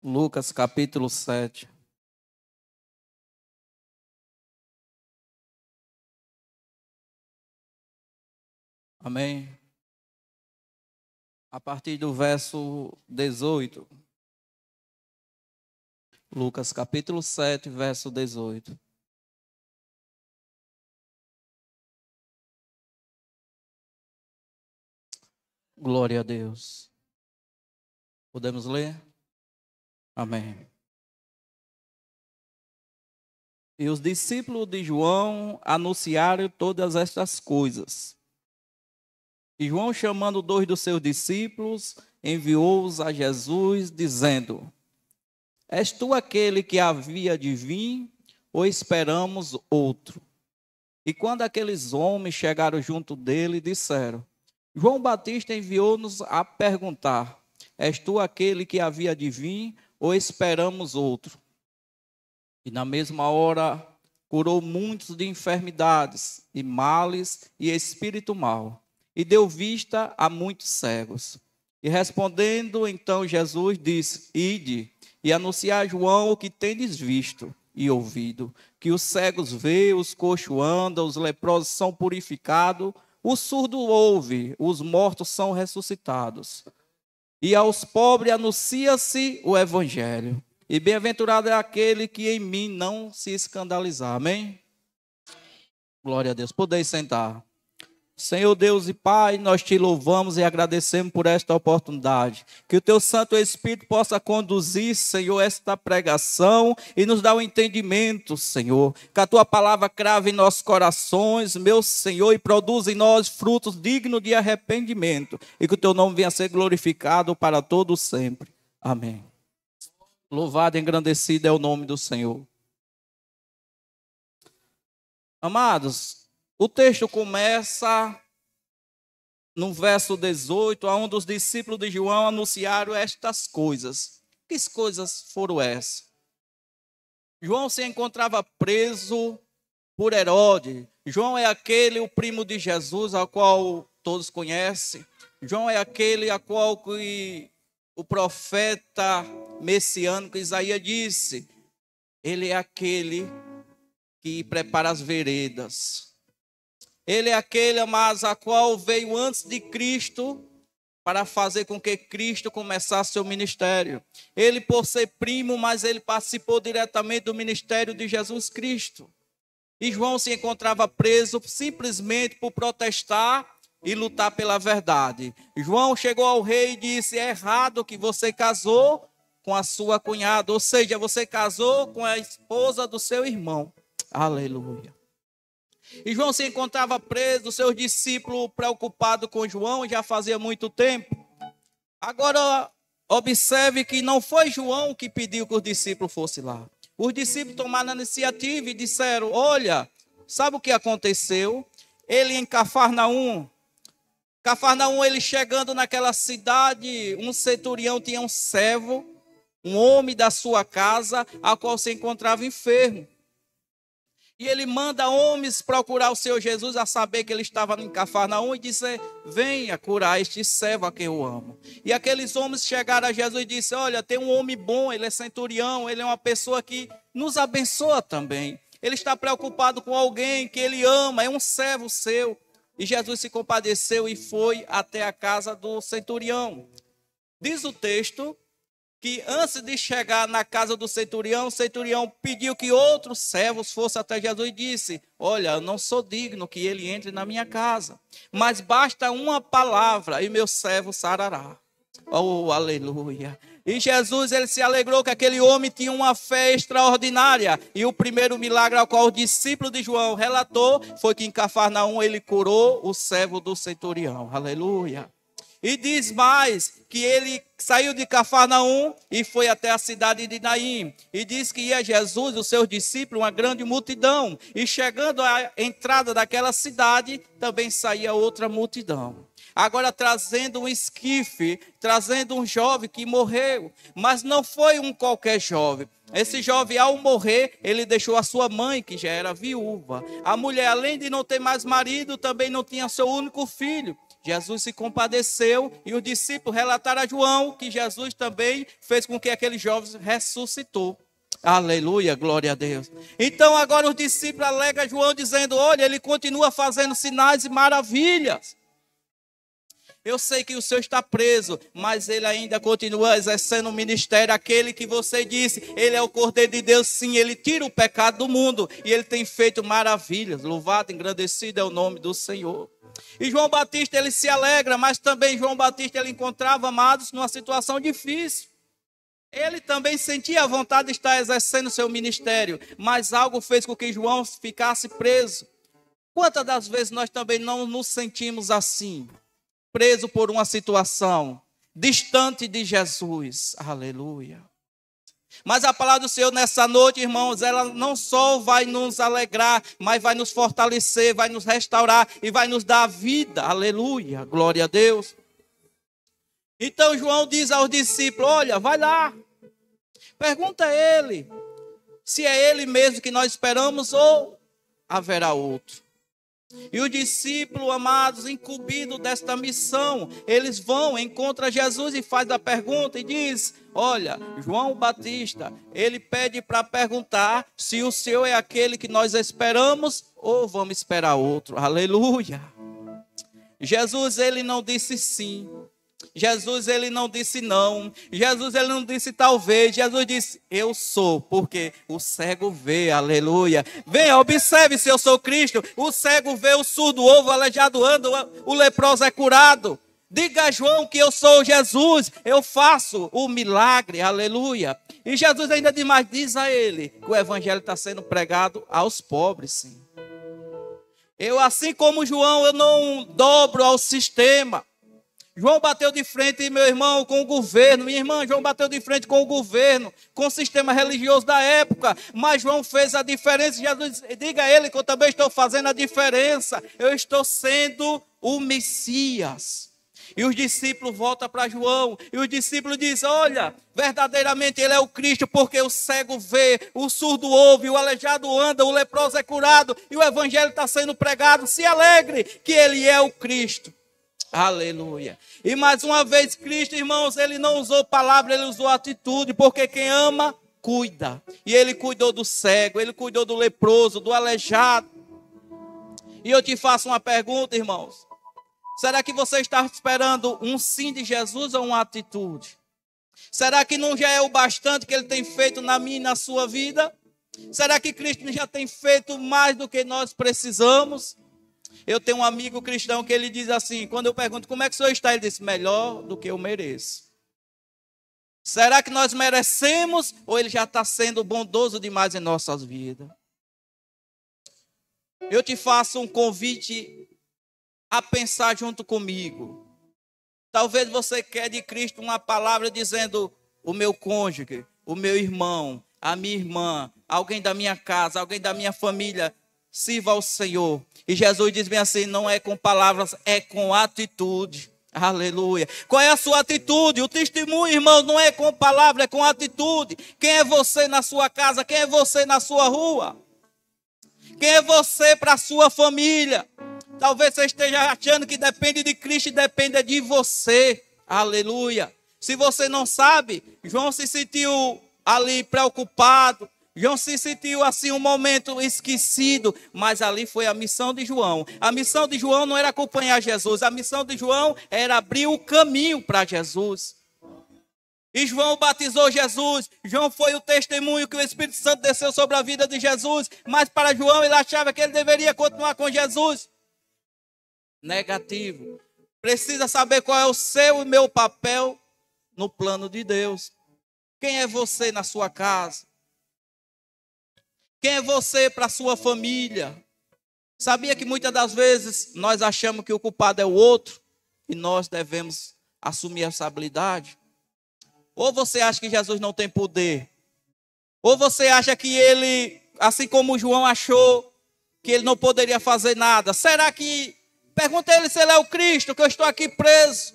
Lucas capítulo 7. Amém? A partir do verso 18. Lucas capítulo 7, verso 18. Glória a Deus. Podemos ler? Amém. E os discípulos de João anunciaram todas estas coisas. E João, chamando 2 dos seus discípulos, enviou-os a Jesus, dizendo: És tu aquele que havia de vir, ou esperamos outro? E quando aqueles homens chegaram junto dele, disseram: João Batista enviou-nos a perguntar: És tu aquele que havia de vir, ou esperamos outro? E na mesma hora curou muitos de enfermidades, e males, e espírito mau, e deu vista a muitos cegos. E respondendo então Jesus disse: Ide, e anunciai a João o que tendes visto e ouvido, que os cegos veem, os coxos andam, os leprosos são purificados, o surdo ouve, os mortos são ressuscitados. E aos pobres anuncia-se o evangelho. E bem-aventurado é aquele que em mim não se escandalizar. Amém? Glória a Deus. Podeis sentar. Senhor Deus e Pai, nós te louvamos e agradecemos por esta oportunidade. Que o teu Santo Espírito possa conduzir, Senhor, esta pregação e nos dar o entendimento, Senhor. Que a tua palavra crave em nossos corações, meu Senhor, e produza em nós frutos dignos de arrependimento. E que o teu nome venha a ser glorificado para todo sempre. Amém. Louvado e engrandecido é o nome do Senhor. Amados, o texto começa no verso 18, onde os discípulos de João anunciaram estas coisas. Que coisas foram essas? João se encontrava preso por Herodes. João é aquele, o primo de Jesus, ao qual todos conhecem. João é aquele a qual o profeta messiânico Isaías disse: ele é aquele que prepara as veredas. Ele é aquele, mas a qual veio antes de Cristo para fazer com que Cristo começasse seu ministério. Ele, por ser primo, mas ele participou diretamente do ministério de Jesus Cristo. E João se encontrava preso simplesmente por protestar e lutar pela verdade. João chegou ao rei e disse: é errado que você casou com a sua cunhada, ou seja, você casou com a esposa do seu irmão. Aleluia. E João se encontrava preso, seus discípulos preocupados com João já fazia muito tempo. Agora, observe que não foi João que pediu que os discípulos fossem lá. Os discípulos tomaram a iniciativa e disseram: olha, sabe o que aconteceu? Ele em Cafarnaum, ele chegando naquela cidade, um centurião tinha um servo, um homem da sua casa, a qual se encontrava enfermo. E ele manda homens procurar o Senhor Jesus, a saber que ele estava em Cafarnaum, e dizer: venha curar este servo a quem eu amo. E aqueles homens chegaram a Jesus e disseram: olha, tem um homem bom, ele é centurião, ele é uma pessoa que nos abençoa também. Ele está preocupado com alguém que ele ama, é um servo seu. E Jesus se compadeceu e foi até a casa do centurião. Diz o texto que antes de chegar na casa do centurião, o centurião pediu que outros servos fossem até Jesus e disse: olha, eu não sou digno que ele entre na minha casa, mas basta uma palavra e meu servo sarará. Oh, aleluia. E Jesus, ele se alegrou que aquele homem tinha uma fé extraordinária. E o primeiro milagre ao qual o discípulo de João relatou foi que em Cafarnaum ele curou o servo do centurião. Aleluia. E diz mais que ele saiu de Cafarnaum e foi até a cidade de Naim. E diz que ia Jesus e os seus discípulos, uma grande multidão. E chegando à entrada daquela cidade, também saía outra multidão. Agora trazendo um esquife, trazendo um jovem que morreu. Mas não foi um qualquer jovem. Esse jovem, ao morrer, ele deixou a sua mãe, que já era viúva. A mulher, além de não ter mais marido, também não tinha seu único filho. Jesus se compadeceu e os discípulos relataram a João que Jesus também fez com que aquele jovem ressuscitou. Aleluia, glória a Deus. Então agora os discípulos alegam a João dizendo, olha, ele continua fazendo sinais e maravilhas. Eu sei que o Senhor está preso, mas ele ainda continua exercendo o ministério. Aquele que você disse, ele é o Cordeiro de Deus, sim, ele tira o pecado do mundo. E ele tem feito maravilhas. Louvado, engrandecido é o nome do Senhor. E João Batista, ele se alegra, mas também João Batista, ele encontrava amados numa situação difícil. Ele também sentia a vontade de estar exercendo seu ministério, mas algo fez com que João ficasse preso. Quantas das vezes nós também não nos sentimos assim? Preso por uma situação, distante de Jesus. Aleluia. Mas a palavra do Senhor nessa noite, irmãos, ela não só vai nos alegrar, mas vai nos fortalecer, vai nos restaurar e vai nos dar vida. Aleluia, glória a Deus. Então João diz aos discípulos, olha, vai lá, pergunta a ele, se é ele mesmo que nós esperamos ou haverá outro. E os discípulos amados, incumbidos desta missão, eles vão, encontram Jesus e faz a pergunta e diz, olha, João Batista, ele pede para perguntar se o Senhor é aquele que nós esperamos ou vamos esperar outro. Aleluia. Jesus, ele não disse sim. Jesus, ele não disse não. Jesus, ele não disse talvez. Jesus disse, eu sou, porque o cego vê, aleluia. Venha, observe se eu sou Cristo. O cego vê, o surdo ouve, o aleijado anda, o leproso é curado. Diga a João que eu sou Jesus, eu faço o milagre, aleluia. E Jesus ainda demais diz a ele que o evangelho está sendo pregado aos pobres, sim. Eu, assim como João, eu não dobro ao sistema. João bateu de frente, meu irmão, com o governo. Minha irmã, João bateu de frente com o governo, com o sistema religioso da época. Mas João fez a diferença. Jesus, diga a ele que eu também estou fazendo a diferença. Eu estou sendo o Messias. E os discípulos voltam para João. E os discípulos dizem, olha, verdadeiramente ele é o Cristo, porque o cego vê, o surdo ouve, o aleijado anda, o leproso é curado. E o evangelho está sendo pregado. Se alegre que ele é o Cristo. Aleluia. E mais uma vez, Cristo, irmãos, ele não usou palavra, ele usou atitude, porque quem ama, cuida. E ele cuidou do cego, ele cuidou do leproso, do aleijado. E eu te faço uma pergunta, irmãos. Será que você está esperando um sim de Jesus ou uma atitude? Será que não já é o bastante que ele tem feito na minha e na sua vida? Será que Cristo já tem feito mais do que nós precisamos? Eu tenho um amigo cristão que ele diz assim, quando eu pergunto como é que o senhor está, ele diz, melhor do que eu mereço. Será que nós merecemos ou ele já está sendo bondoso demais em nossas vidas? Eu te faço um convite a pensar junto comigo. Talvez você quer de Cristo uma palavra dizendo, o meu cônjuge, o meu irmão, a minha irmã, alguém da minha casa, alguém da minha família, sirva ao Senhor. E Jesus diz bem assim, não é com palavras, é com atitude. Aleluia. Qual é a sua atitude? O testemunho, irmão, não é com palavra, é com atitude. Quem é você na sua casa? Quem é você na sua rua? Quem é você para a sua família? Talvez você esteja achando que depende de Cristo e depende de você. Aleluia. Se você não sabe, João se sentiu ali preocupado. João se sentiu assim um momento esquecido, mas ali foi a missão de João. A missão de João não era acompanhar Jesus, a missão de João era abrir o caminho para Jesus. E João batizou Jesus, João foi o testemunho que o Espírito Santo desceu sobre a vida de Jesus, mas para João ele achava que ele deveria continuar com Jesus. Negativo. Precisa saber qual é o seu e meu papel no plano de Deus. Quem é você na sua casa? Quem é você para a sua família? Sabia que muitas das vezes nós achamos que o culpado é o outro e nós devemos assumir essa habilidade? Ou você acha que Jesus não tem poder? Ou você acha que ele, assim como João achou, que ele não poderia fazer nada? Será que... Pergunta a ele se ele é o Cristo, que eu estou aqui preso.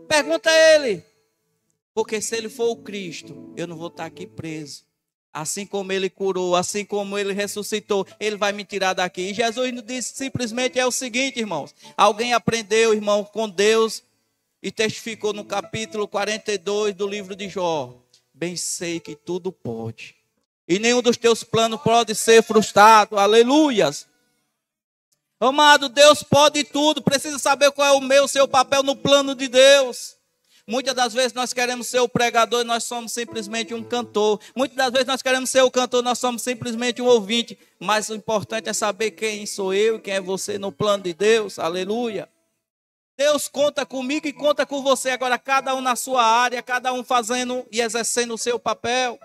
Pergunta a ele. Porque se ele for o Cristo, eu não vou estar aqui preso. Assim como ele curou, assim como ele ressuscitou, ele vai me tirar daqui. E Jesus nos disse simplesmente é o seguinte, irmãos. Alguém aprendeu, irmão, com Deus e testificou no capítulo 42 do livro de Jó. Bem sei que tudo pode. E nenhum dos teus planos pode ser frustrado. Aleluias. Amado, Deus pode tudo. Precisa saber qual é o meu, seu papel no plano de Deus. Muitas das vezes nós queremos ser o pregador e nós somos simplesmente um cantor. Muitas das vezes nós queremos ser o cantor e nós somos simplesmente um ouvinte. Mas o importante é saber quem sou eu e quem é você no plano de Deus. Aleluia. Deus conta comigo e conta com você. Agora cada um na sua área, cada um fazendo e exercendo o seu papel.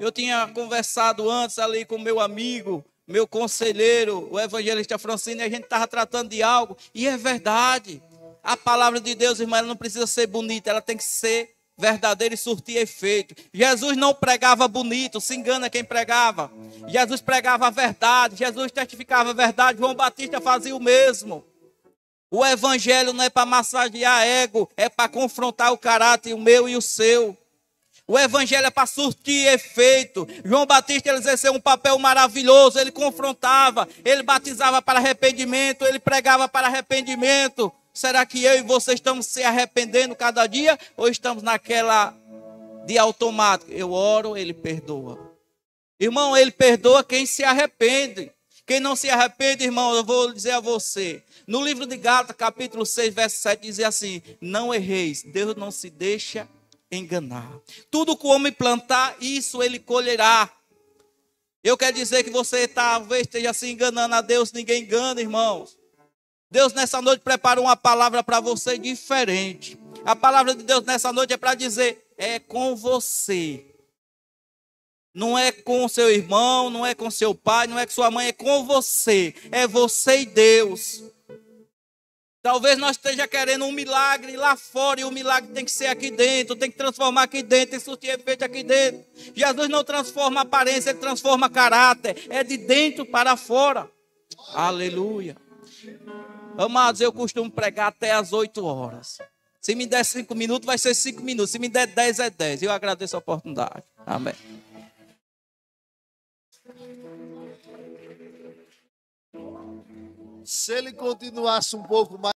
Eu tinha conversado antes ali com meu amigo, meu conselheiro, o evangelista Francine, e a gente estava tratando de algo. E é verdade. A palavra de Deus, irmão, ela não precisa ser bonita, ela tem que ser verdadeira e surtir efeito. Jesus não pregava bonito, se engana quem pregava. Jesus pregava a verdade, Jesus testificava a verdade, João Batista fazia o mesmo. O evangelho não é para massagear ego, é para confrontar o caráter, o meu e o seu. O evangelho é para surtir efeito. João Batista ele exerceu um papel maravilhoso, ele confrontava, ele batizava para arrependimento, ele pregava para arrependimento. Será que eu e você estamos se arrependendo cada dia? Ou estamos naquela de automático? Eu oro, ele perdoa. Irmão, ele perdoa quem se arrepende. Quem não se arrepende, irmão, eu vou dizer a você. No livro de Gálatas, capítulo 6, verso 7, diz assim: não erreis, Deus não se deixa enganar. Tudo que o homem plantar, isso ele colherá. Eu quero dizer que você talvez esteja se enganando a Deus, ninguém engana, irmãos. Deus nessa noite prepara uma palavra para você diferente. A palavra de Deus nessa noite é para dizer, é com você. Não é com seu irmão, não é com seu pai, não é com sua mãe, é com você. É você e Deus. Talvez nós esteja querendo um milagre lá fora e o milagre tem que ser aqui dentro, tem que transformar aqui dentro, tem que surtir efeito aqui dentro. Jesus não transforma aparência, ele transforma caráter. É de dentro para fora. Aleluia. Amados, eu costumo pregar até às 8 horas. Se me der 5 minutos, vai ser 5 minutos. Se me der 10, é 10. Eu agradeço a oportunidade. Amém. Se ele continuasse um pouco mais.